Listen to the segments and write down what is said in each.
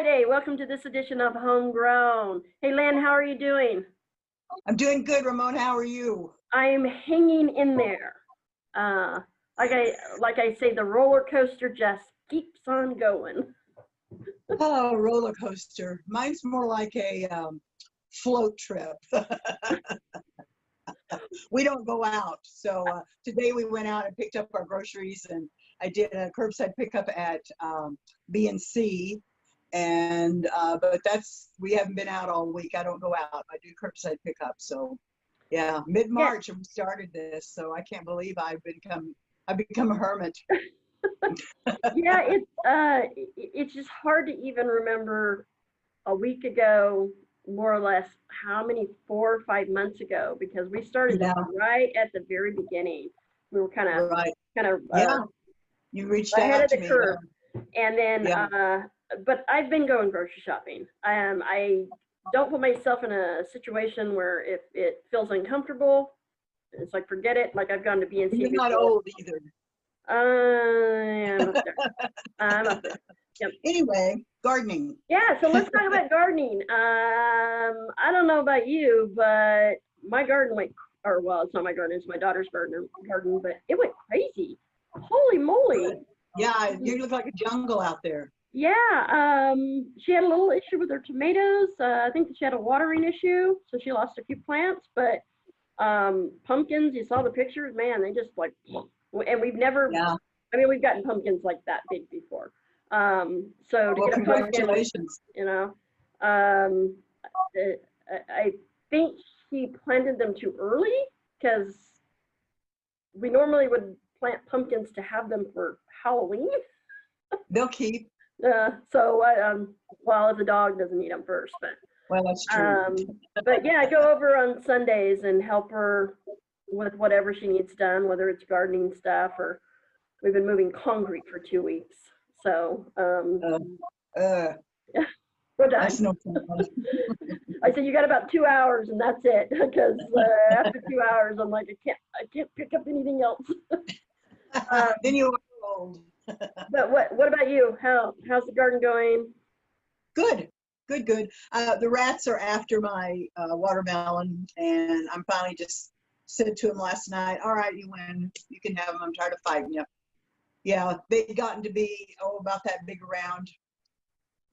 Friday. Welcome to this edition of Homegrown. Hey, Lynn, how are you doing? I'm doing good, Ramon. How are you? I'm hanging in there. Uh, like I say, the roller coaster just keeps on going. Oh, roller coaster. Mine's more like a float trip. We don't go out. So today we went out and picked up our groceries, and I did a curbside pickup at B&C. And but we haven't been out all week. I don't go out. I do curbside pickup. So yeah, mid-March and we started this. So I can't believe I've become a hermit. Yeah, it's just hard to even remember a week ago, more or less, how many 4 or 5 months ago, because we started Yeah, this right at the very beginning. We were kind of right. kind of Yeah, you reached ahead out of to the me. curve. And then, Yeah. but I've been going grocery shopping. I don't put myself in a situation where if it feels uncomfortable, it's like forget it. Like I've gone to B&C You're not before. old either. I'm up there. I'm up there. Yep. Anyway, gardening. Yeah. So let's talk about gardening. I don't know about you, but my garden went, or well, it's not my garden. It's my daughter's garden, but it went crazy. Holy moly. Yeah, you look like a jungle out there. Yeah, she had a little issue with her tomatoes. I think that she had a watering issue, so she lost a few plants. But pumpkins, you saw the pictures, man, they just like, and we've never, Yeah. I mean, we've gotten pumpkins like that big before. So to Well, get a pumpkin, congratulations. um, I think she planted them too early because we normally would plant pumpkins to have them for Halloween. They'll keep. Well, if the dog doesn't eat them first, Well, that's true. but yeah, I go over on Sundays and help her with whatever she needs done, whether it's gardening stuff or we've been moving concrete for 2 weeks. So, Uh, we're done. that's no fun. I said, you got about 2 hours and that's it. Because after 2 hours, I'm like, I can't pick up anything else. Then you are old. But what about you? How's the garden going? Good, good, good. The rats are after my watermelon, and I'm finally just said to them last night, all right, you win. You can have them. I'm tired of fighting you. Yeah, they've gotten to be, about that big around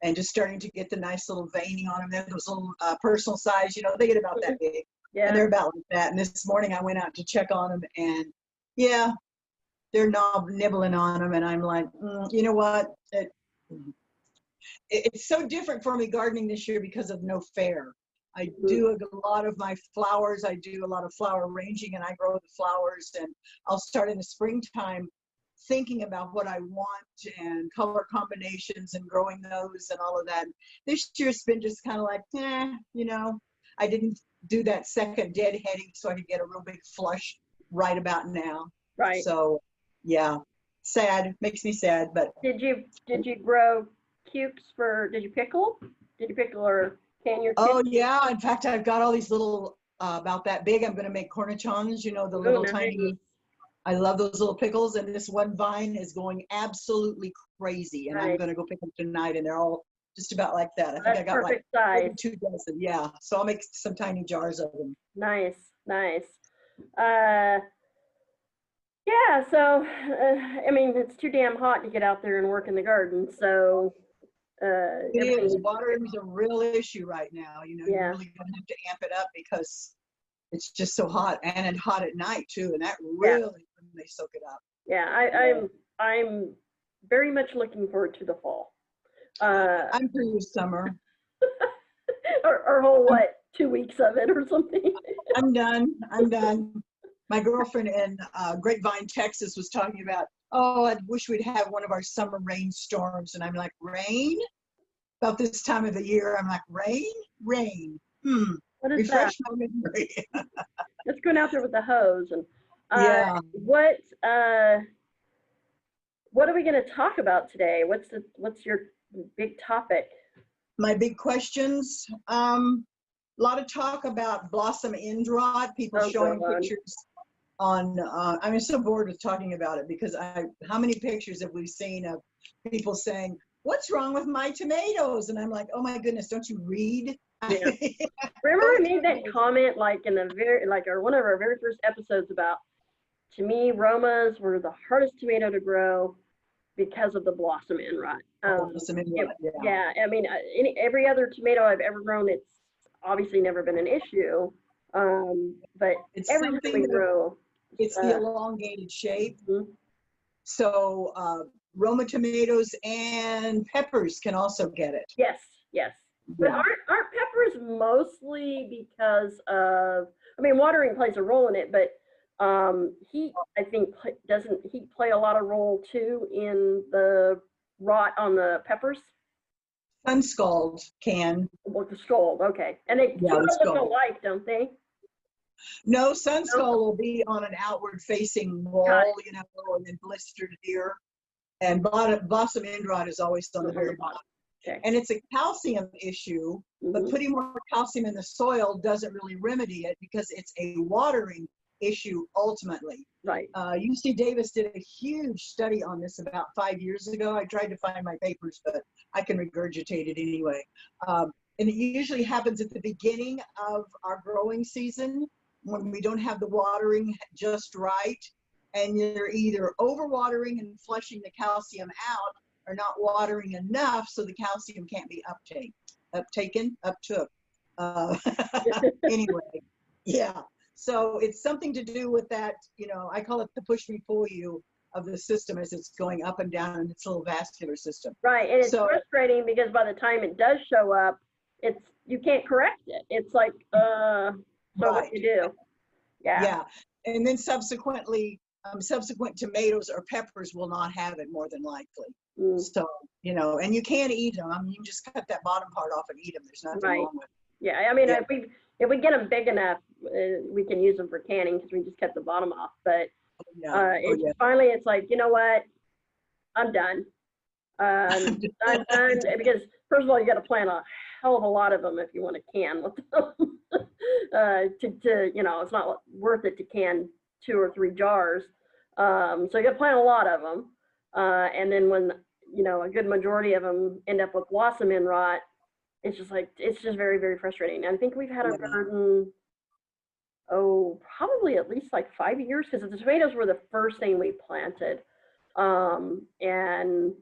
and just starting to get the nice little veining on them. They're those little personal size, they get about that big. Yeah. And they're about like that. And this morning I went out to check on them, and yeah, they're nibbling on them. And I'm like, you know what? It's so different for me gardening this year because of no fair. I do a lot of my flowers. I do a lot of flower arranging, and I grow the flowers, and I'll start in the springtime thinking about what I want and color combinations and growing those and all of that. This year's been just kind of like, I didn't do that second deadheading so I could get a real big flush right about now. Right. So yeah, sad, makes me sad, but. Did you grow cukes did you pickle or can your Oh yeah, in fact I've got all these little about that big. I'm going to make cornichons, the little nice. tiny. I love those little pickles, and this one vine is going absolutely crazy, and Nice. I'm going to go pick them tonight, and they're all just about like that. I think That's I got perfect like size. 2 dozen. Yeah, so I'll make some tiny jars of them. Nice. Yeah, so I mean, it's too damn hot to get out there and work in the garden, so It is. Watering is a real issue right now. You're Yeah. really going to have to amp it up because it's just so hot, and it's hot at night too, and that really they soak it up. Yeah, I'm very much looking forward to the fall. I'm for you, summer. Or whole 2 weeks of it or something. I'm done. My girlfriend in Grapevine, Texas was talking about, I wish we'd have one of our summer rainstorms. And I'm like, rain? About this time of the year, I'm like, rain. What is Refresh that? my memory. Let's go out there with the hose. And Yeah. what are we going to talk about today? What's your big topic? My big questions. A lot of talk about blossom end rot. People showing pictures on. I'm so bored with talking about it because how many pictures have we seen of people saying, what's wrong with my tomatoes? And I'm like, oh my goodness, don't you read? Yeah. Remember I made that comment like in the or one of our very first episodes about, to me, Romas were the hardest tomato to grow because of the blossom end rot. Yeah, I mean, every other tomato I've ever grown, it's obviously never been an issue. But it's every time we grow, it's the elongated shape. Mhm. So Roma tomatoes and peppers can also get it. Yes, yes. But aren't peppers mostly because of, I mean, watering plays a role in it, but heat, I think, doesn't heat play a lot of role too in the rot on the peppers? Sun scald can. Well, the scald, okay. And they sort of look alike, don't they? No, sun scald will be on an outward facing wall, you know, and then blistered here. And blossom end rot is always on the very bottom. Okay. And it's a calcium issue, but putting more calcium in the soil doesn't really remedy it because it's a watering issue ultimately. Right. UC Davis did a huge study on this about 5 years ago. I tried to find my papers, but I can regurgitate it anyway. And it usually happens at the beginning of our growing season when we don't have the watering just right. And you're either overwatering and flushing the calcium out or not watering enough so the calcium can't be uptook. Anyway, yeah. So it's something to do with that, you know, I call it the push me pull you of the system as it's going up and down in its little vascular system. Right, and it's frustrating because by the time it does show up, you can't correct it. It's like, so what do you do? Yeah. Yeah, and then subsequent tomatoes or peppers will not have it more than likely. So, you know, and you can eat them. I mean, you can just cut that bottom part off and eat them. There's nothing wrong with it. Yeah, I mean, if we get them big enough, we can use them for canning because we just cut the bottom off. But finally, it's like, you know what? I'm done. I'm done because first of all, you got to plant a hell of a lot of them if you want to can with them. to you know, it's not worth it to can 2 or 3 jars. So you got to plant a lot of them, and then when you know a good majority of them end up with blossom end rot, it's just very, very frustrating. And I think we've had our garden, probably at least like 5 years because the tomatoes were the first thing we planted, and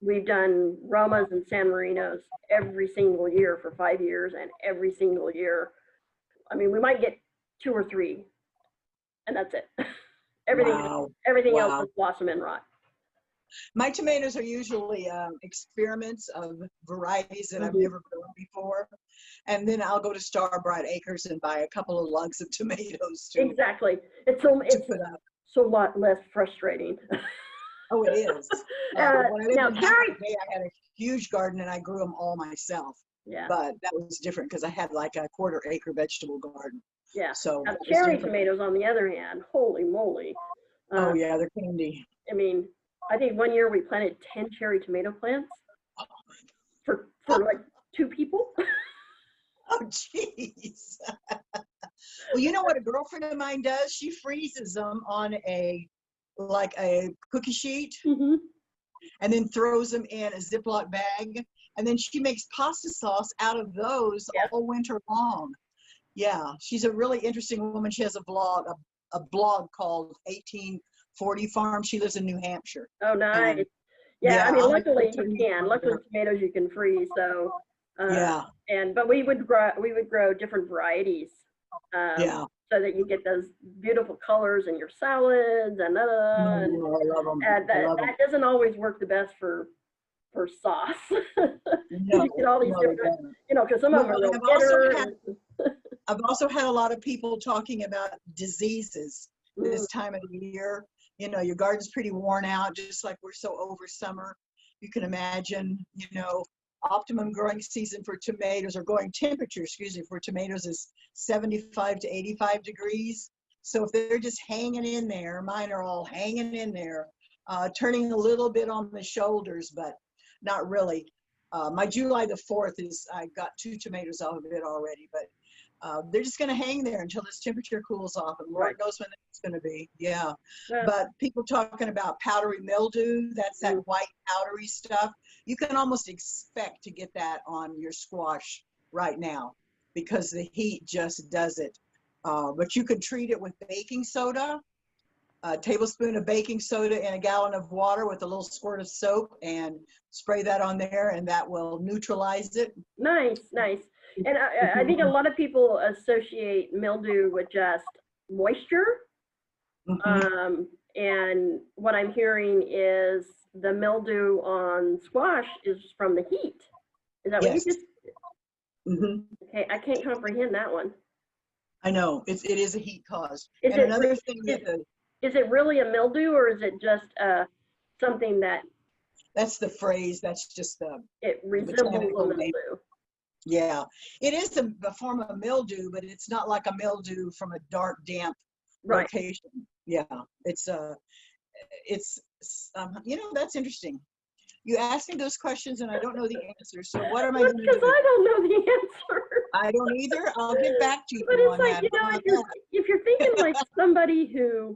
we've done Romas and San Marinos every single year for 5 years, and every single year, I mean, we might get 2 or 3, and that's it. Everything else is blossom end rot. My tomatoes are usually experiments of varieties that I've never grown before. And then I'll go to Starbright Acres and buy a couple of lugs of tomatoes too. Exactly. It's so lot less frustrating. Oh, it is. Now, Carrie, I had a huge garden and I grew them all myself. Yeah. But that was different because I had like a 1/4 acre vegetable garden. Yeah. So now, cherry tomatoes, on the other hand, holy moly. Oh yeah, they're candy. I mean, I think one year we planted 10 cherry tomato plants for like 2 people. Oh, jeez. Well, you know what a girlfriend of mine does? She freezes them on a cookie sheet and then throws them in a Ziploc bag. And then she makes pasta sauce out of those all winter long. Yeah, she's a really interesting woman. She has a blog called 1840 Farm. She lives in New Hampshire. Oh, nice. Yeah, I mean, luckily you can. Luckily tomatoes you can freeze. So but we would grow different varieties. So that you get those beautiful colors in your salads and I love them. That doesn't always work the best for sauce. You get all these different, you know, because some of them are real bitter. I've also had a lot of people talking about diseases this time of the year. You know, your garden's pretty worn out, just like we're so over summer. You can imagine, you know, optimum growing season for tomatoes, or growing temperature, excuse me, for tomatoes is 75 to 85 degrees. So if they're just hanging in there, mine are all hanging in there, turning a little bit on the shoulders, but not really. My July the 4th I got 2 tomatoes out of it already, but they're just going to hang there until this temperature cools off, and Lord Right. knows when it's going to be. Yeah. Yeah. But people talking about powdery mildew, that's that white powdery stuff. You can almost expect to get that on your squash right now because the heat just does it. But you can treat it with baking soda, a tablespoon of baking soda in a gallon of water with a little squirt of soap, and spray that on there, and that will neutralize it. Nice, nice. And I think a lot of people associate mildew with just moisture. And what I'm hearing is the mildew on squash is from the heat. Is that what you Yes. just? Okay, I can't comprehend that one. I know it is a heat cause. Is And it another re- thing that Is it really a mildew, or is it just something that that's the phrase. That's just the it resembles a botanical name. mildew? Yeah, it is a form of mildew, but it's not like a mildew from a dark, damp Right. location. Yeah, it's you know, that's interesting. You ask me those questions and I don't know the answer. So what am I Well, going to because do? I don't know the answer. I don't either. I'll get back to you But it's on like, that. you know, if you're thinking like somebody who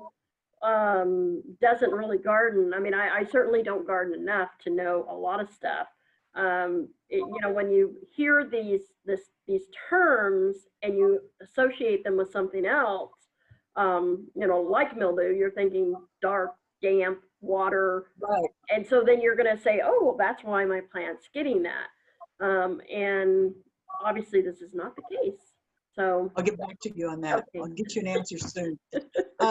doesn't really garden. I mean, I certainly don't garden enough to know a lot of stuff. You know, when you hear these terms and you associate them with something else, you know, like mildew, you're thinking dark, damp, water, Right. and so then you're going to say, oh, well, that's why my plant's getting that. And obviously, this is not the case. So I'll get back to you on that. Okay. I'll get you an answer soon.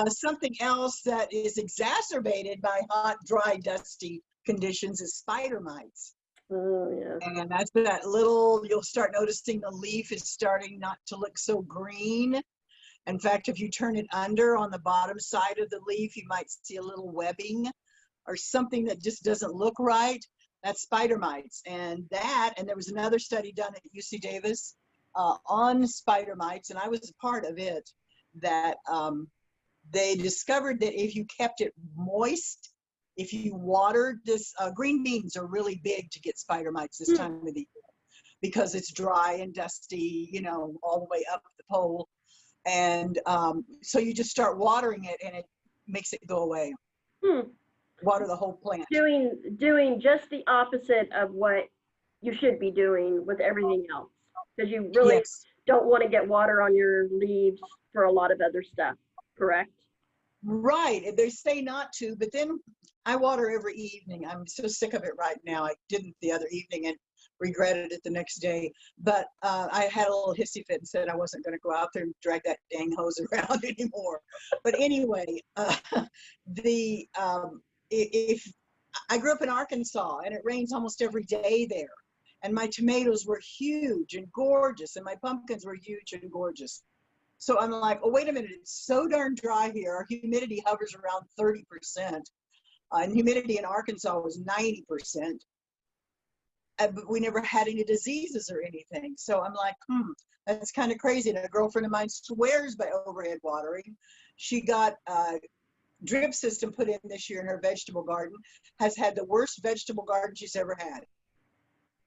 Something else that is exacerbated by hot, dry, dusty conditions is spider mites. Oh, yeah. And that's that little, you'll start noticing the leaf is starting not to look so green. In fact, if you turn it under on the bottom side of the leaf, you might see a little webbing or something that just doesn't look right. That's spider mites. And there was another study done at UC Davis on spider mites, and I was a part of it, that they discovered that if you kept it moist, if you watered this, green beans are really big to get spider mites this time of the year because it's dry and dusty, you know, all the way up the pole. And so you just start watering it and it makes it go away. Water the whole plant. Doing just the opposite of what you should be doing with everything else, because you really Yes. don't want to get water on your leaves for a lot of other stuff, correct? Right. They say not to, but then I water every evening. I'm so sick of it right now. I didn't the other evening and regretted it the next day. But I had a little hissy fit and said I wasn't going to go out there and drag that dang hose around anymore. But anyway, if I grew up in Arkansas and it rains almost every day there, and my tomatoes were huge and gorgeous, and my pumpkins were huge and gorgeous. So I'm like, oh, wait a minute, it's so darn dry here. Our humidity hovers around 30%. And humidity in Arkansas was 90%. But we never had any diseases or anything. So I'm like, that's kind of crazy. And a girlfriend of mine swears by overhead watering. She got a drip system put in this year in her vegetable garden, has had the worst vegetable garden she's ever had.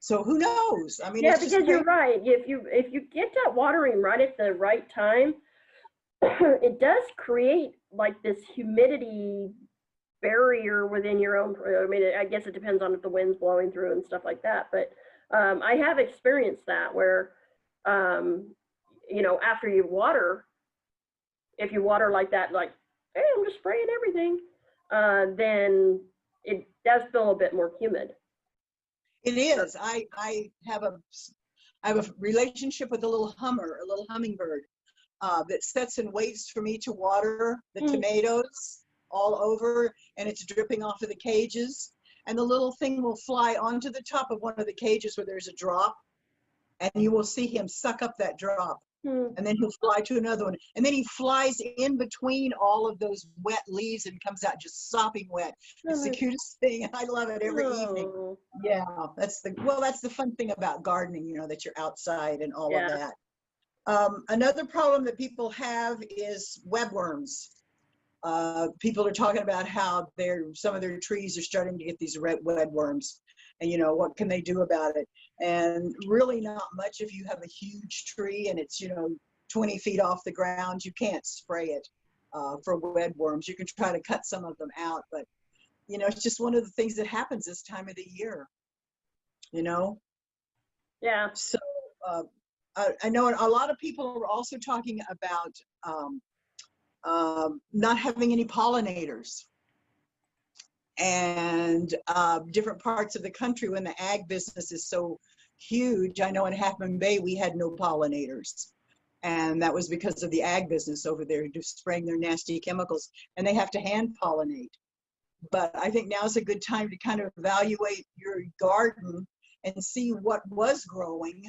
So who knows? I mean, Yeah, it's just because you're right. If you get that watering right at the right time, it does create like this humidity barrier within your own. I mean, I guess it depends on if the wind's blowing through and stuff like that. But I have experienced that where, you know, after you water, if you water like that, like, hey, I'm just spraying everything, then it does feel a bit more humid. It is. I have a relationship with a little hummingbird that sits and waits for me to water the tomatoes all over, and it's dripping off of the cages. And the little thing will fly onto the top of one of the cages where there's a drop, and you will see him suck up that drop. And then he'll fly to another one. And then he flies in between all of those wet leaves and comes out just sopping wet. It's the cutest thing. I love it every evening. Yeah, that's the fun thing about gardening, you know, that you're outside and all of that. Another problem that people have is webworms. People are talking about how some of their trees are starting to get these webworms. And, you know, what can they do about it? And really not much if you have a huge tree and it's, you know, 20 feet off the ground, you can't spray it for red worms. You can try to cut some of them out, but you know, it's just one of the things that happens this time of the year, you know? Yeah. So I know a lot of people are also talking about not having any pollinators. And different parts of the country, when the ag business is so huge, I know in Half Moon Bay we had no pollinators, and that was because of the ag business over there, just spraying their nasty chemicals, and they have to hand pollinate. But I think now's a good time to kind of evaluate your garden and see what was growing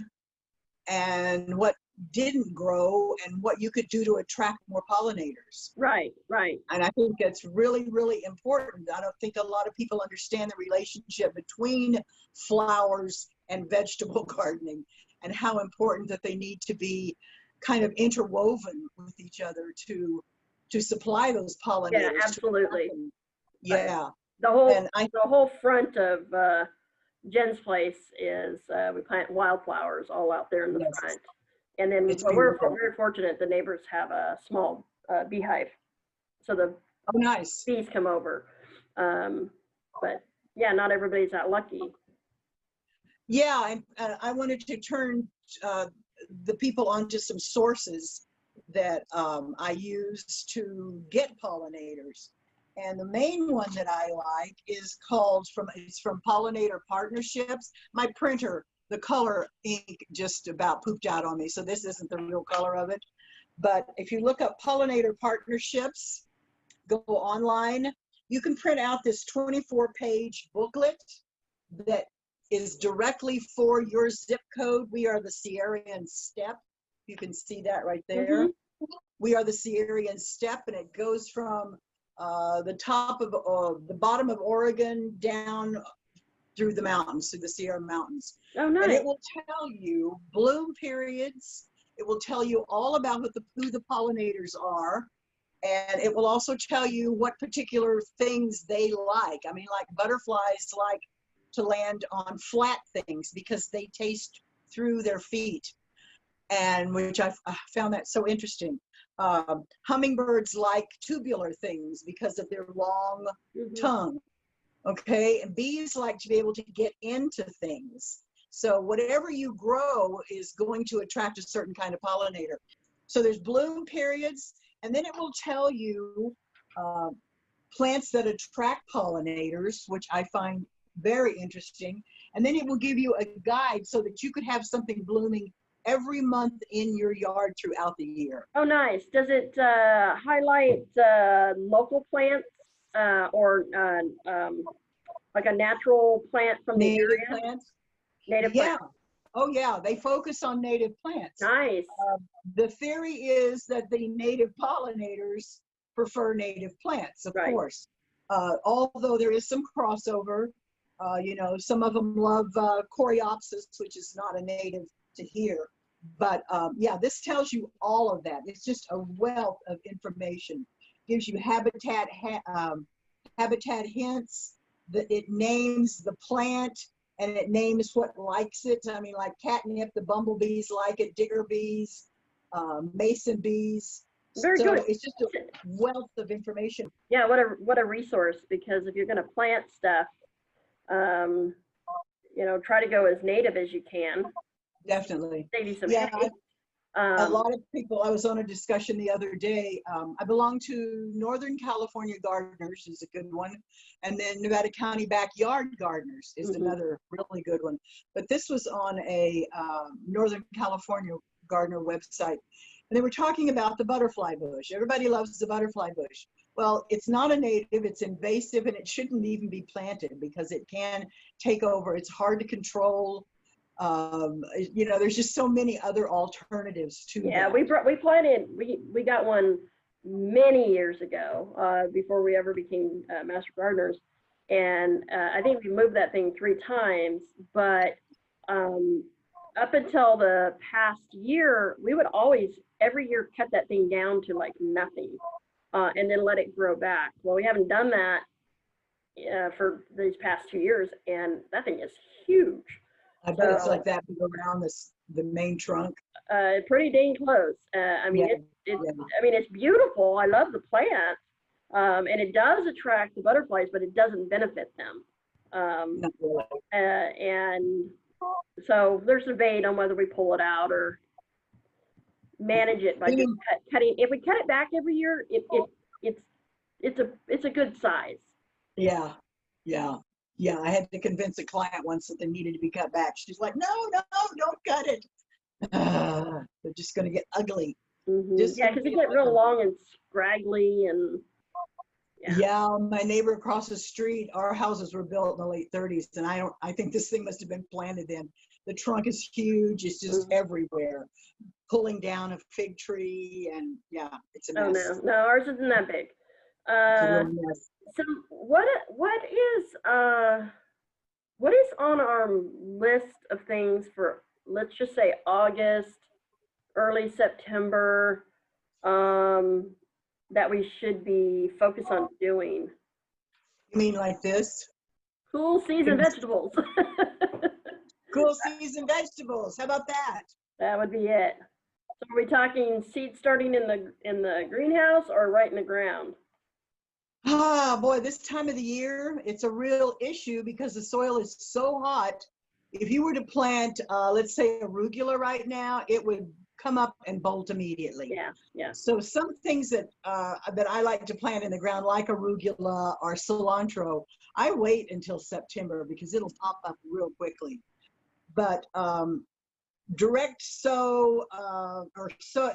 and what didn't grow and what you could do to attract more pollinators. Right, right. And I think that's really, really important. I don't think a lot of people understand the relationship between flowers and vegetable gardening and how important that they need to be kind of interwoven with each other to supply those pollinators. Yeah, absolutely. Yeah. The whole front of Jen's place is we plant wildflowers all out there in the front. And then we're very fortunate the neighbors have a small beehive. So the nice bees come over. But yeah, not everybody's that lucky. Yeah, I wanted to turn the people onto some sources that I use to get pollinators. And the main one that I like is it's from Pollinator Partnerships. My printer, the color ink just about pooped out on me, so this isn't the real color of it. But if you look up Pollinator Partnerships, go online, you can print out this 24-page booklet that is directly for your zip code. We are the Sierrian Steppe. You can see that right there. Mm-hmm. We are the Sierrian Steppe, and it goes from the bottom of Oregon down through the mountains, through the Sierra Mountains. Oh, nice. And it will tell you bloom periods. It will tell you all about who the pollinators are. And it will also tell you what particular things they like. I mean, like butterflies like to land on flat things because they taste through their feet, and which I found that so interesting. Hummingbirds like tubular things because of their long tongue. Okay, and bees like to be able to get into things. So whatever you grow is going to attract a certain kind of pollinator. So there's bloom periods, and then it will tell you plants that attract pollinators, which I find very interesting. And then it will give you a guide so that you could have something blooming every month in your yard throughout the year. Oh, nice. Does it highlight local plants or like a natural plant from the native area? Plants? Native yeah. plants. Oh, yeah. They focus on native plants. Nice. The theory is that the native pollinators prefer native plants, of course. Although there is some crossover. You know, some of them love Coreopsis, which is not a native to here. But yeah, this tells you all of that. It's just a wealth of information. Gives you habitat hints. It names the plant and it names what likes it. I mean, like catnip, the bumblebees like it, digger bees, mason bees. Very good. It's just a wealth of information. Yeah, what a resource, because if you're going to plant stuff, you know, try to go as native as you can. Definitely. Save you some headache. A lot of people, I was on a discussion the other day. I belong to Northern California Gardeners is a good one. And then Nevada County Backyard Gardeners is another really good one. But this was on a Northern California gardener website. And they were talking about the butterfly bush. Everybody loves the butterfly bush. Well, it's not a native, it's invasive, and it shouldn't even be planted because it can take over. It's hard to control. You know, there's just so many other alternatives to that. Yeah, we got one many years ago, before we ever became master gardeners. And I think we moved that thing 3 times, but up until the past year, we would always, every year, cut that thing down to like nothing, and then let it grow back. Well, we haven't done that for these past 2 years, and that thing is huge. I bet it's So, like that around the main trunk. pretty dang close. I mean, Yeah, it's, yeah. I mean, it's beautiful. I love the plant. And it does attract the butterflies, but it doesn't benefit them. Not really. And so there's a debate on whether we pull it out or manage it by just Even- cutting. If we cut it back every year, it's a good size. Yeah, yeah, yeah. I had to convince a client once that they needed to be cut back. She's like, no, no, don't cut it. They're just going to get ugly. Just Yeah, gonna because they be get real ugly. long and scraggly and yeah. Yeah, my neighbor across the street, our houses were built in the late 30s, and I think this thing must have been planted then. The trunk is huge, it's just everywhere. Pulling down a fig tree, and yeah, it's a Oh mess. no, ours isn't that big. It's a real mess. So what is on our list of things for, let's just say August, early September, that we should be focused on doing? You mean like this? Cool season vegetables. Cool season vegetables. How about that? That would be it. So are we talking seed starting in the greenhouse or right in the ground? Ah, boy, this time of the year, it's a real issue because the soil is so hot. If you were to plant, let's say arugula right now, it would come up and bolt immediately. Yeah, yeah. So some things that I like to plant in the ground, like arugula or cilantro, I wait until September because it'll pop up real quickly. But direct sow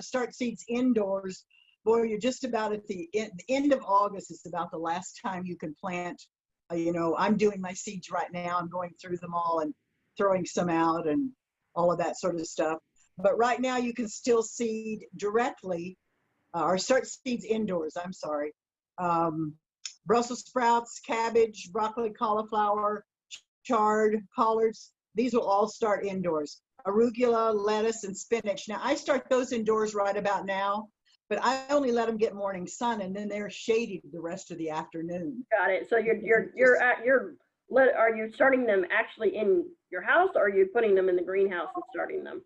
start seeds indoors, boy, you're just about at the end of August is about the last time you can plant. I'm doing my seeds right now. I'm going through them all and throwing some out and all of that sort of stuff. But right now you can still seed directly or start seeds indoors, I'm sorry. Brussels sprouts, cabbage, broccoli, cauliflower, chard, collards, these will all start indoors. Arugula, lettuce, and spinach. Now I start those indoors right about now, but I only let them get morning sun, and then they're shaded the rest of the afternoon. Got it. So are you starting them actually in your house, or are you putting them in the greenhouse and starting them?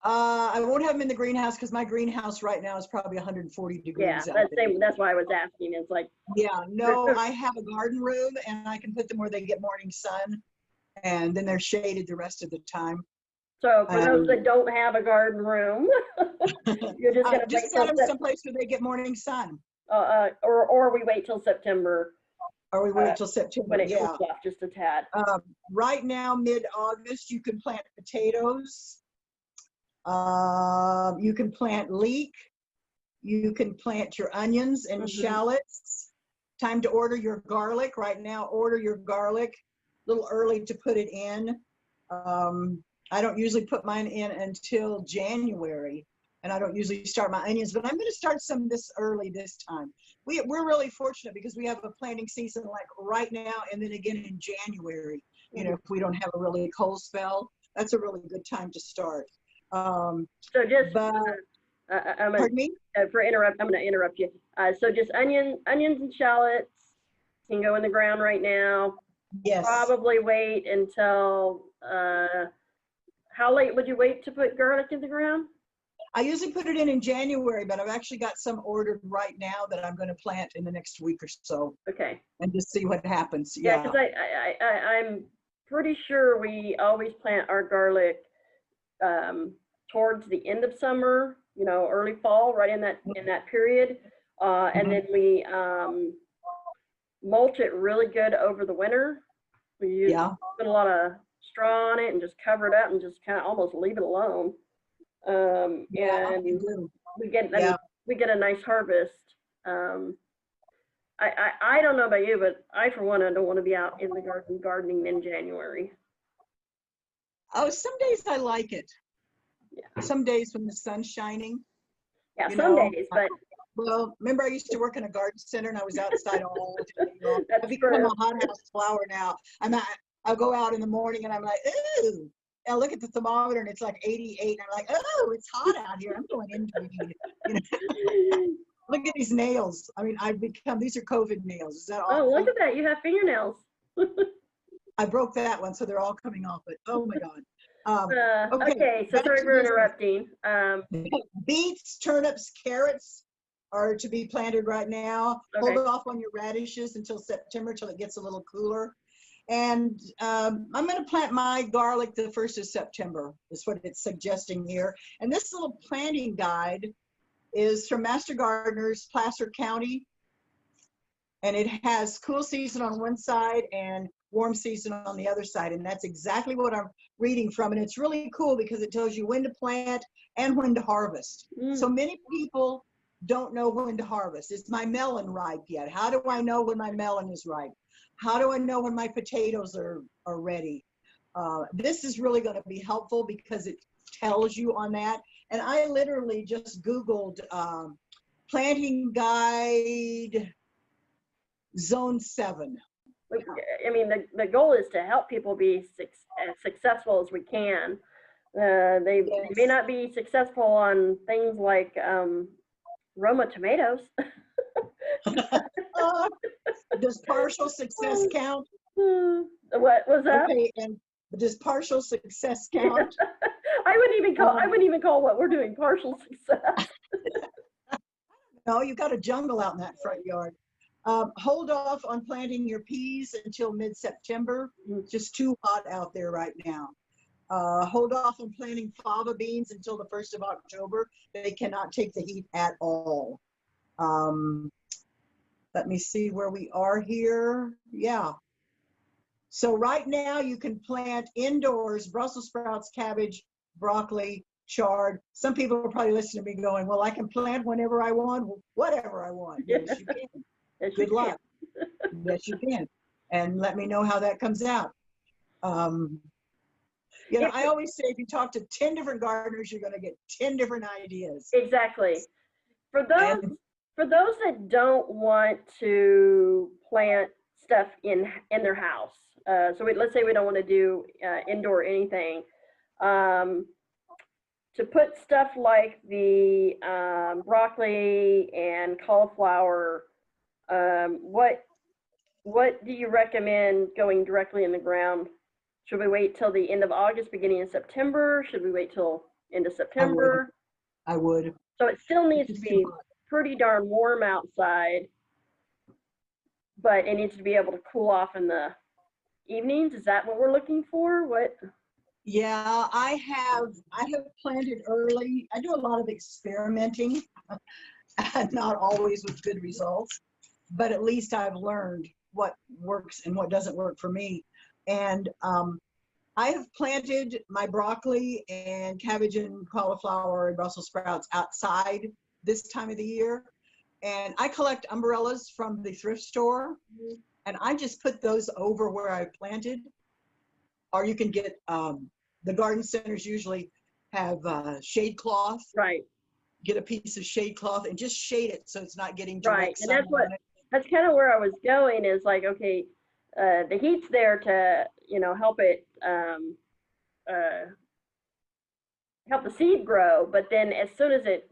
I won't have them in the greenhouse because my greenhouse right now is probably 140 degrees. Yeah, that's why I was asking. It's like, yeah, no, I have a garden room and I can put them where they get morning sun, and then they're shaded the rest of the time. so for those that don't have a garden room, you're just gonna just wait set till them someplace where they get morning sun. or we wait till September. Or we wait till September. When it yeah. cools off just a tad. Right now, mid-August, you can plant potatoes. You can plant leek. You can plant your onions and shallots. Time to order your garlic. Right now, order your garlic. A little early to put it in. I don't usually put mine in until January, and I don't usually start my onions, but I'm going to start some this early this time. We're really fortunate because we have a planting season like right now and then again in January. If we don't have a really cold spell, that's a really good time to start. So just, pardon me? I'm going to interrupt you. So just onions and shallots can go in the ground right now. Yes. Probably wait until, how late would you wait to put garlic in the ground? I usually put it in January, but I've actually got some ordered right now that I'm going to plant in the next week or so. Okay. And just see what happens. Yeah, because I'm pretty sure we always plant our garlic towards the end of summer, early fall, right in that period. And then we mulch it really good over the winter. We put a lot of straw on it and just cover it up and just kind of almost leave it alone. And we get a nice harvest. I don't know about you, but I, for one, I don't want to be out in the garden gardening in January. Oh, some days I like it. Yeah. Some days when the sun's shining. Yeah, some days, but. Well, remember I used to work in a garden center and I was outside all the time. I've become a hothouse flower now. I'll go out in the morning and I'm like, ooh. I look at the thermometer and it's like 88 and I'm like, oh, it's hot out here. I'm going in. Look at these nails. I mean, these are COVID nails. Is that all? Oh, look at that. You have fingernails. I broke that one, so they're all coming off, but oh my God. Okay, so back sorry to for business. interrupting. Beets, turnips, carrots are to be planted right now. Okay. Hold off on your radishes until September, till it gets a little cooler. And I'm going to plant my garlic the 1st of September, is what it's suggesting here. And this little planting guide is from Master Gardeners, Placer County. And it has cool season on one side and warm season on the other side. And that's exactly what I'm reading from. And it's really cool because it tells you when to plant and when to harvest. So many people don't know when to harvest. Is my melon ripe yet? How do I know when my melon is ripe? How do I know when my potatoes are ready? This is really going to be helpful because it tells you on that. And I literally just Googled planting guide zone 7. I mean, the goal is to help people be as successful as we can. They may not be successful on things like Roma tomatoes. Does partial success count? What was that? Okay, and does partial success count? I wouldn't even call what we're doing partial success. No, you got a jungle out in that front yard. Hold off on planting your peas until mid-September. Just too hot out there right now. Hold off on planting fava beans until the 1st of October. They cannot take the heat at all. Let me see where we are here. Yeah. So right now you can plant indoors Brussels sprouts, cabbage, broccoli, chard. Some people are probably listening to me going, well, I can plant whenever I want, whatever I want. Yes, you can. Yes, Good luck. Yes, you can. And let me know how that comes out. You know, I always say if you talk to 10 different gardeners, you're going to get 10 different ideas. Exactly. For those that don't want to plant stuff in their house, so let's say we don't want to do indoor anything, to put stuff like the broccoli and cauliflower, what do you recommend going directly in the ground? Should we wait till the end of August, beginning of September? Should we wait till end of September? I would. So it still needs to be pretty darn warm outside, but it needs to be able to cool off in the evenings. Is that what we're looking for? What? Yeah, I have planted early. I do a lot of experimenting, not always with good results, but at least I've learned what works and what doesn't work for me. And I have planted my broccoli and cabbage and cauliflower and Brussels sprouts outside this time of the year. And I collect umbrellas from the thrift store, and I just put those over where I planted. Or you can get, the garden centers usually have shade cloth. Right. Get a piece of shade cloth and just shade it so it's not getting direct sun on it. That's kind of where I was going, is like, okay, the heat's there to, help it, help the seed grow, but then as soon as it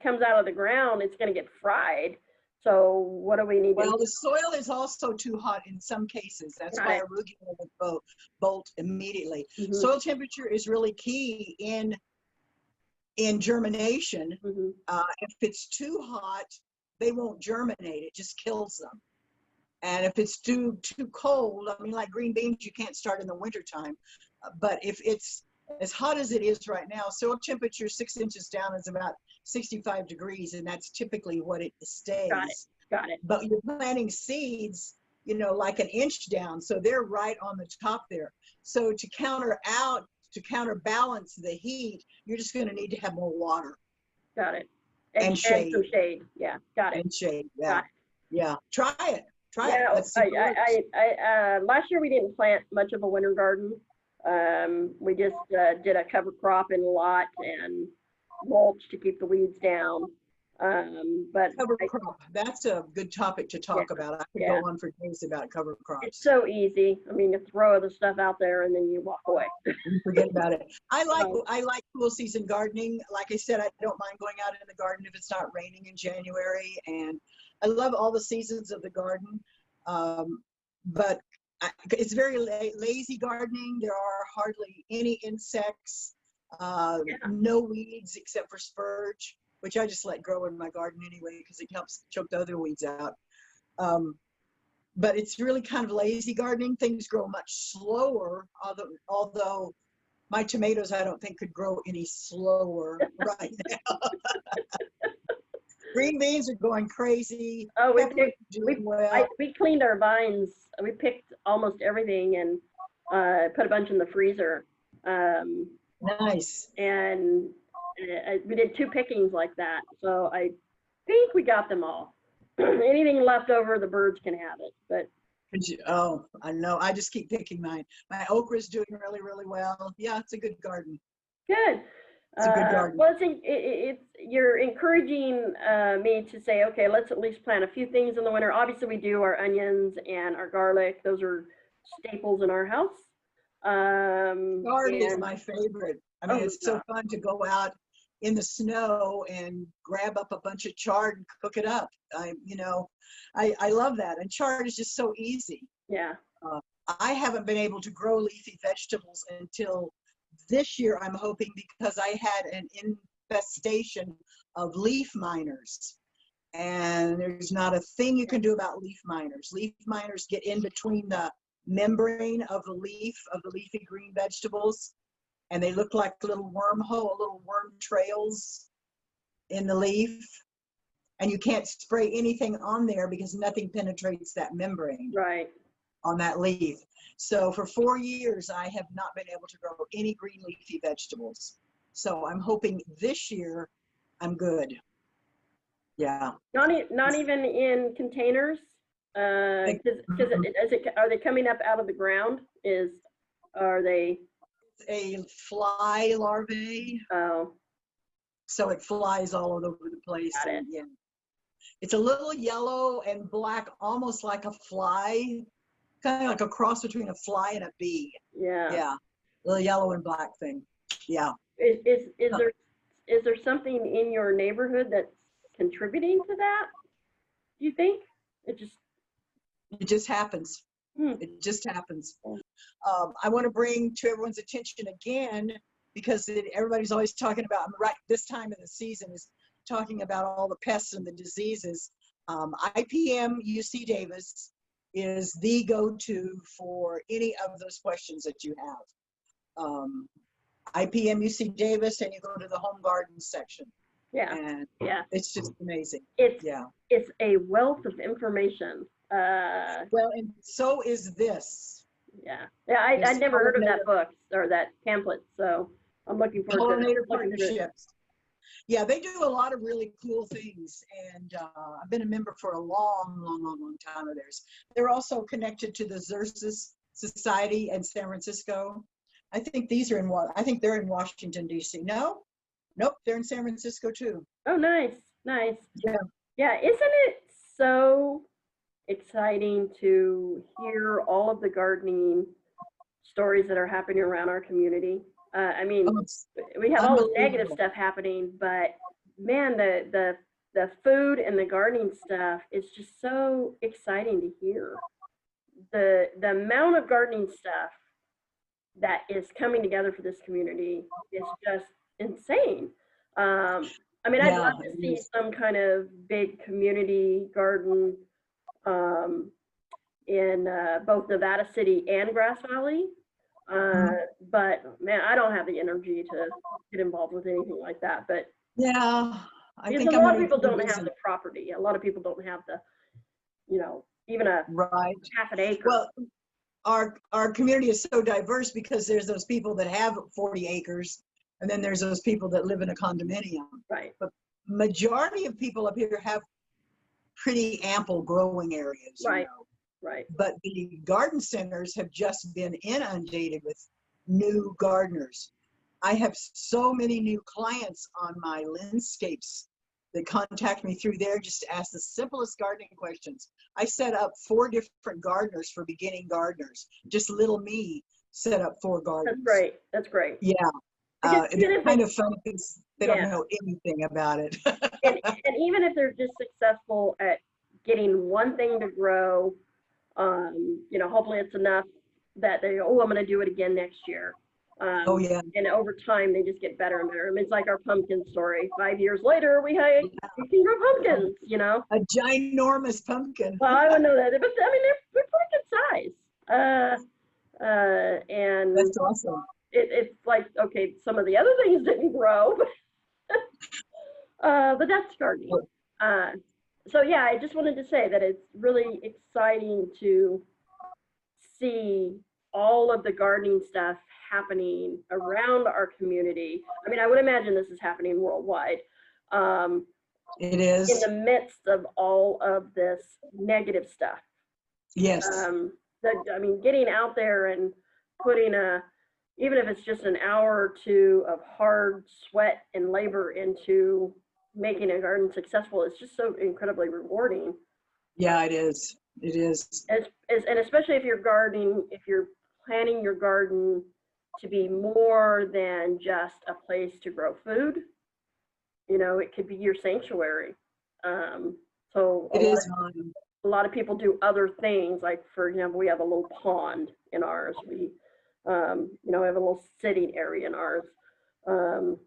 comes out of the ground, it's going to get fried. So what do we need? Well, the soil is also too hot in some cases. That's why arugula would bolt immediately. Soil temperature is really key in germination. If it's too hot, they won't germinate. It just kills them. And if it's too cold, I mean, like green beans, you can't start in the wintertime. But if it's as hot as it is right now, soil temperature 6 inches down is about 65 degrees, and that's typically what it stays. Got it. But you're planting seeds, like an inch down, so they're right on the top there. So to counterbalance the heat, you're just going to need to have more water. Got it. And shade. Some shade. Yeah, got it. And shade. Yeah. Got it. Yeah. Try it. Yeah, Let's see last year we didn't plant much of a winter garden. We just did a cover crop in a lot and mulch to keep the weeds down. But cover crop, that's a good topic to talk about. I could go on for days about cover crops. It's so easy. I mean, you throw the stuff out there and then you walk away. You forget about it. I like cool season gardening. Like I said, I don't mind going out in the garden if it's not raining in January, and I love all the seasons of the garden. But It's very lazy gardening. There are hardly any insects, no weeds except for spurge, which I just let grow in my garden anyway because it helps choke the other weeds out. But it's really kind of lazy gardening. Things grow much slower, although my tomatoes I don't think could grow any slower right now. Green beans are going crazy. Oh, we cleaned our vines. We picked almost everything and put a bunch in the freezer. Nice. And we did 2 pickings like that. So I think we got them all. Anything left over, the birds can have it. But oh, I know. I just keep picking mine. My okra is doing really, really well. Yeah, it's a good garden. Good. It's a good garden. Well, you're encouraging me to say, okay, let's at least plant a few things in the winter. Obviously, we do our onions and our garlic. Those are staples in our house. Garden is my favorite. I mean, it's so fun to go out in the snow and grab up a bunch of chard and cook it up. I love that. And chard is just so easy. Yeah. I haven't been able to grow leafy vegetables until this year, I'm hoping, because I had an infestation of leaf miners. And there's not a thing you can do about leaf miners. Leaf miners get in between the membrane of the leaf of the leafy green vegetables, and they look like little worm trails in the leaf. And you can't spray anything on there because nothing penetrates that membrane on that leaf. So for 4 years, I have not been able to grow any green leafy vegetables. So I'm hoping this year I'm good. Yeah. Not even in containers? Are they coming up out of the ground? Are they? A fly larvae. Oh. So it flies all over the place. And, yeah. It's a little yellow and black, almost like a fly, kind of like a cross between a fly and a bee. Yeah. Yeah. Little yellow and black thing. Yeah. Is there something in your neighborhood that's contributing to that? Do you think? It just happens. It just happens. I want to bring to everyone's attention again, because everybody's always talking about, right this time of the season is talking about all the pests and the diseases. IPM UC Davis is the go-to for any of those questions that you have. IPM UC Davis, and you go to the home garden section. Yeah. And it's just amazing. It's a wealth of information. Well, and so is this. Yeah. I never heard of that book or that pamphlet, so I'm looking forward to Pollinator Partnerships. Yeah, they do a lot of really cool things, and I've been a member for a long time of theirs. They're also connected to the Xerces Society in San Francisco. I think they're in Washington, D.C. No? Nope, they're in San Francisco too. Oh, nice. Yeah. Yeah, isn't it so exciting to hear all of the gardening stories that are happening around our community? I mean, we have all the negative stuff happening, but man, the food and the gardening stuff is just so exciting to hear. The amount of gardening stuff that is coming together for this community is just insane. I mean, I'd love to see some kind of big community garden in both Nevada City and Grass Valley. But man, I don't have the energy to get involved with anything like that. But yeah, I think a lot of people don't have the property. A lot of people don't have the, even a half an acre. Well, our community is so diverse because there's those people that have 40 acres, and then there's those people that live in a condominium. Right. But majority of people up here have pretty ample growing areas. Right. Right. But the garden centers have just been inundated with new gardeners. I have so many new clients on my landscapes that contact me through there just to ask the simplest gardening questions. I set up 4 different gardeners for beginning gardeners. Just little me set up 4 gardeners. That's great. Yeah. It's kind of fun because they don't know anything about it. and even if they're just successful at getting one thing to grow You know, hopefully it's enough that they go, oh, I'm going to do it again next year. Oh, yeah. And over time, they just get better and better. I mean, it's like our pumpkin story. 5 years later, we can grow pumpkins, you know. A ginormous pumpkin. Well, I wouldn't know that, but I mean, they're pretty good size. And That's awesome. it's like, okay, some of the other things didn't grow, but that's gardening. So yeah, I just wanted to say that it's really exciting to see all of the gardening stuff happening around our community. I mean, I would imagine this is happening worldwide. It is. In the midst of all of this negative stuff. Yes. I mean, getting out there and putting even if it's just an hour or two of hard sweat and labor into making a garden successful, it's just so incredibly rewarding. Yeah, it is. It is. And especially if you're gardening, if you're planning your garden to be more than just a place to grow food, you know, it could be your sanctuary. So It is. A lot of people do other things. Like, for example, we have a little pond in ours. We, you know, have a little sitting area in ours. All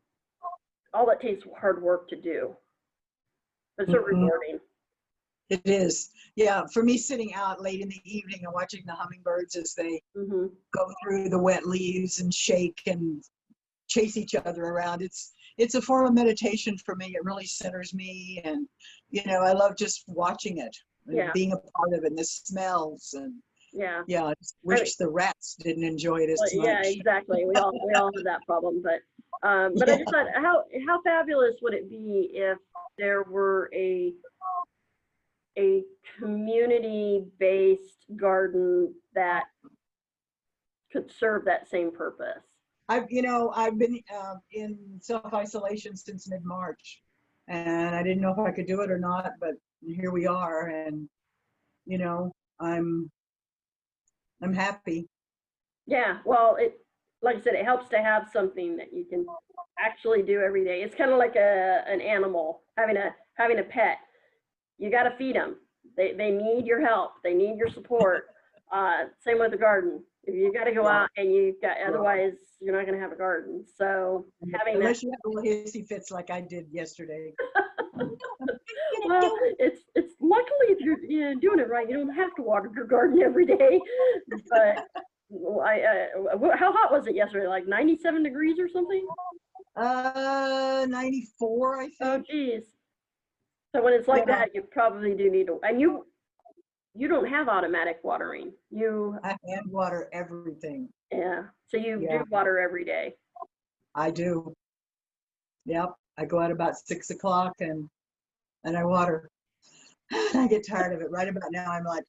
that takes hard work to do. But so rewarding. It is. Yeah, for me, sitting out late in the evening and watching the hummingbirds as they go through the wet leaves and shake and chase each other around, it's a form of meditation for me. It really centers me, and you know, I love just watching it and being a part of it, and the smells, and I just wish the rats didn't enjoy it as much. Yeah, exactly. We all have that problem, but I just thought, how fabulous would it be if there were a community-based garden that could serve that same purpose? I've been in self-isolation since mid-March, and I didn't know if I could do it or not, but here we are, and you know, I'm happy. Yeah, well, like I said, it helps to have something that you can actually do every day. It's kind of like an animal, having a pet. You got to feed them. They need your help. They need your support. Same with the garden. If you got to go out and otherwise you're not going to have a garden. So unless you have little hissy fits like I did yesterday. Well, it's luckily if you're doing it right, you don't have to water your garden every day. But how hot was it yesterday? Like 97 degrees or something? 94, I think. Oh, geez. So when it's like that, you probably do need to, and you don't have automatic watering. I hand water everything. Yeah. So you do water every day. I do. Yep. I go out about 6 o'clock and I water. I get tired of it. Right about now, I'm like,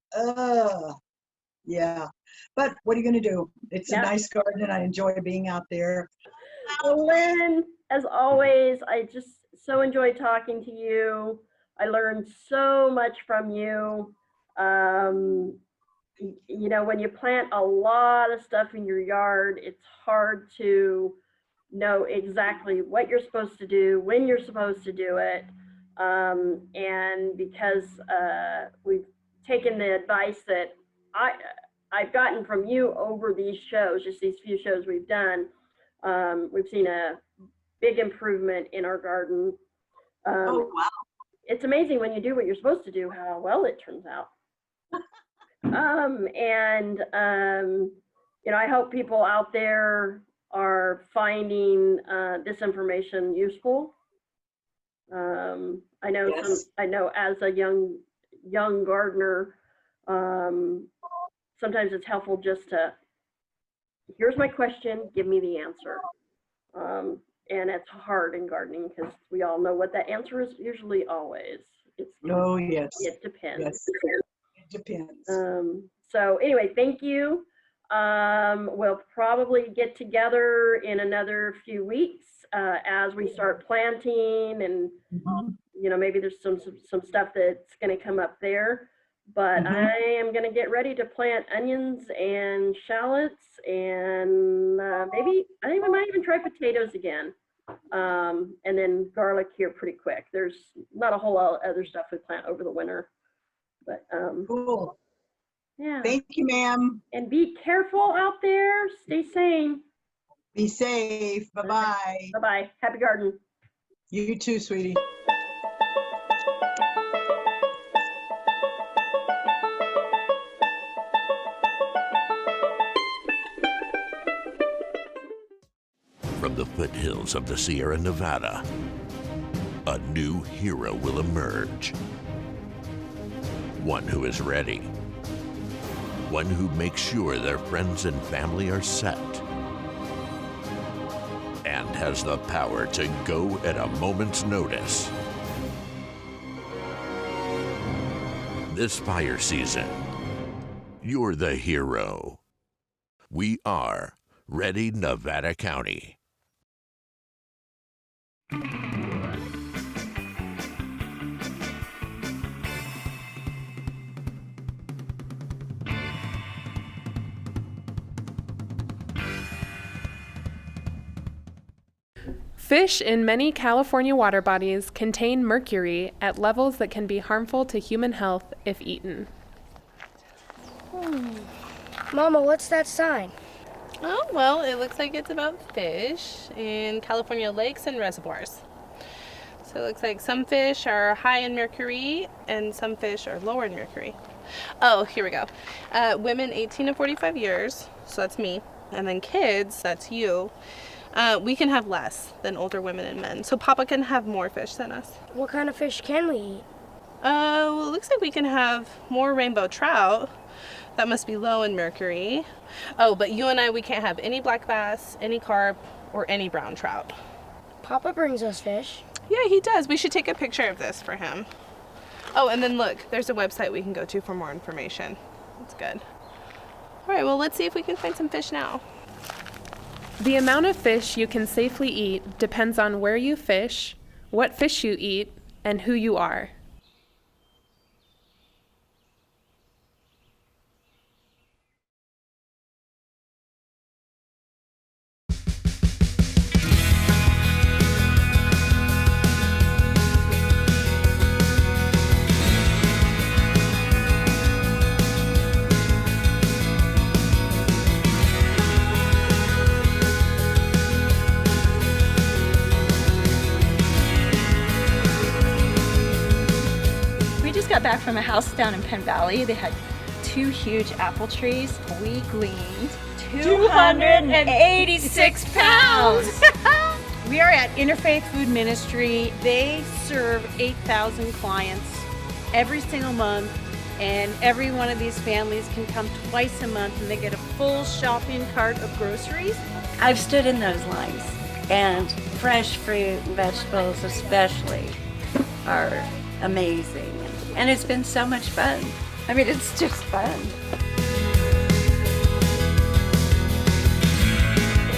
yeah. But what are you going to do? It's a nice garden, and I enjoy being out there. Well, Lynn, as always, I just so enjoyed talking to you. I learned so much from you. You know, when you plant a lot of stuff in your yard, it's hard to know exactly what you're supposed to do, when you're supposed to do it. And because we've taken the advice that I've gotten from you over these shows, just these few shows we've done, we've seen a big improvement in our garden. Oh, wow. It's amazing when you do what you're supposed to do, how well it turns out. You know, I hope people out there are finding this information useful. I know I know as a young gardener, sometimes it's helpful just to, here's my question, give me the answer. And it's hard in gardening because we all know what that answer is usually always. It depends. Yes, it depends. So anyway, thank you. We'll probably get together in another few weeks as we start planting, and you know, maybe there's some stuff that's going to come up there. But I am going to get ready to plant onions and shallots, and maybe I think we might even try potatoes again, and then garlic here pretty quick. There's not a whole lot of other stuff we plant over the winter, but cool. Yeah. Thank you, ma'am. And be careful out there. Stay sane. Be safe. Bye-bye. Bye-bye. Happy garden. You too, sweetie. From the foothills of the Sierra Nevada, a new hero will emerge. One who is ready. One who makes sure their friends and family are set. And has the power to go at a moment's notice. This fire season, you're the hero. We are Ready Nevada County. Fish in many California water bodies contain mercury at levels that can be harmful to human health if eaten. Mama, what's that sign? Oh, well, it looks like it's about fish in California lakes and reservoirs. So it looks like some fish are high in mercury and some fish are lower in mercury. Oh, here we go. Women 18 to 45 years, so that's me. And then kids, that's you. We can have less than older women and men. So Papa can have more fish than us. What kind of fish can we eat? Well, it looks like we can have more rainbow trout. That must be low in mercury. Oh, but you and I, we can't have any black bass, any carp, or any brown trout. Papa brings us fish. Yeah, he does. We should take a picture of this for him. Oh, and then look, there's a website we can go to for more information. That's good. All right, well, let's see if we can find some fish now. The amount of fish you can safely eat depends on where you fish, what fish you eat, and who you are. Got back from a house down in Penn Valley. They had 2 huge apple trees. We gleaned 286 pounds. We are at Interfaith Food Ministry. They serve 8,000 clients every single month, and every one of these families can come twice a month and they get a full shopping cart of groceries. I've stood in those lines, and fresh fruit and vegetables especially are amazing. And it's been so much fun. I mean, it's just fun.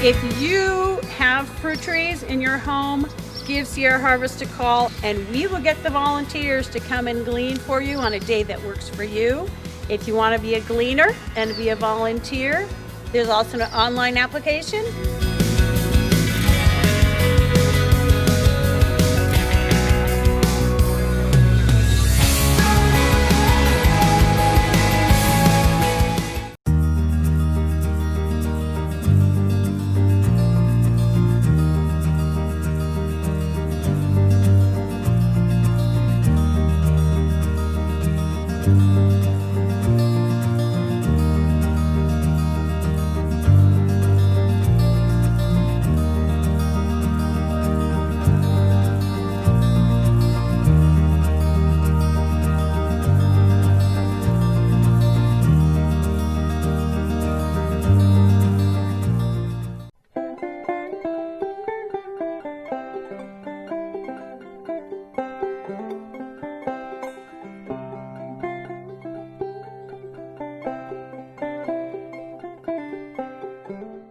If you have fruit trees in your home, give Sierra Harvest a call and we will get the volunteers to come and glean for you on a day that works for you. If you want to be a gleaner and be a volunteer, there's also an online application.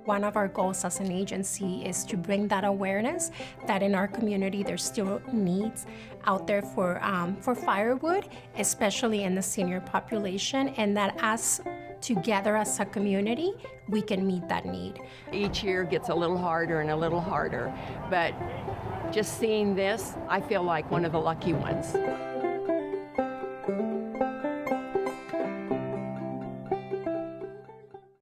One of our goals as an agency is to bring that awareness that in our community there's still needs out there for firewood, especially in the senior population, and that as together as a community, we can meet that need. Each year gets a little harder and a little harder, but just seeing this, I feel like one of the lucky ones.